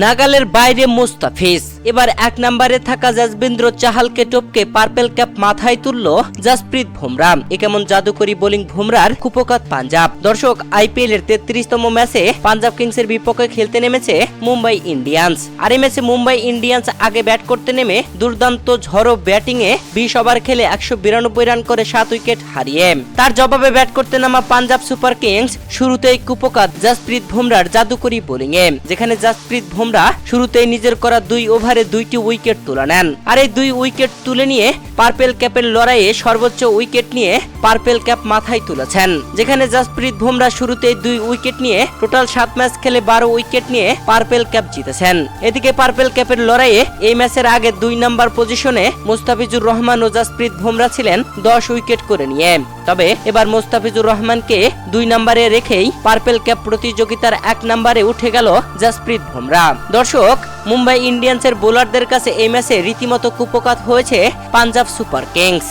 নাগালের বাইরে মুস্তাফিজ। এবার 1 নম্বরে থাকা যশবেন্দ্র চাহালকে টপকে পার্পেল ক্যাপ মাথায় তুলল জসপ্রীত বুমরা। এ কেমন জাদুকরি বোলিং বুমরার কুপকাত পাঞ্জাব। দর্শক, আইপিএল এর 33তম ম্যাচে পাঞ্জাব কিংসের বিপক্ষে খেলতে নেমেছে মুম্বাই ইন্ডিয়ান্স। আর এই ম্যাচে মুম্বাই ইন্ডিয়ান্স আগে ব্যাট করতে নেমে দুর্দান্ত ঝড়ো ব্যাটিং এ 20 ওভার খেলে 192 রান করে 7 উইকেট হারিয়ে তার জবাবে ব্যাট করতে নামা পাঞ্জাব সুপার কিংস শুরুতেই কুপকাত জসপ্রীত বুমরার জাদুকরি বোলিং এ, যেখানে জসপ্রীত বুমরা শুরুতেই নিজের করা 2 ওভারে 2টি উইকেট তুলে নেন। আর এই 2 উইকেট তুলে নিয়ে পার্পেল ক্যাপের লড়াইয়ে সর্বোচ্চ উইকেট নিয়ে পার্পেল ক্যাপ মাথায় তুলেছেন, যেখানে জসপ্রীত বুমরা শুরুতেই 2 উইকেট নিয়ে টোটাল 7 ম্যাচ খেলে 12 উইকেট নিয়ে পার্পেল ক্যাপ জিতেছেন। এদিকে পার্পেল ক্যাপের লড়াইয়ে এই ম্যাচের আগে 2 নম্বর পজিশনে মুস্তাফিজুর রহমান ও জসপ্রীত বুমরা ছিলেন 10 উইকেট করে নিয়ে। তবে এবার মুস্তাফিজুর রহমানকে 2 নম্বরে রেখেই পার্পেল ক্যাপ প্রতিযোগিতার 1 নম্বরে উঠে গেল জসপ্রীত বুমরা। দর্শক, মুম্বাই ইন্ডিয়ান্সের বোলারদের কাছে এই ম্যাচে রীতিমতো কুপকাত হয়েছে পাঞ্জাব সুপার কিংস।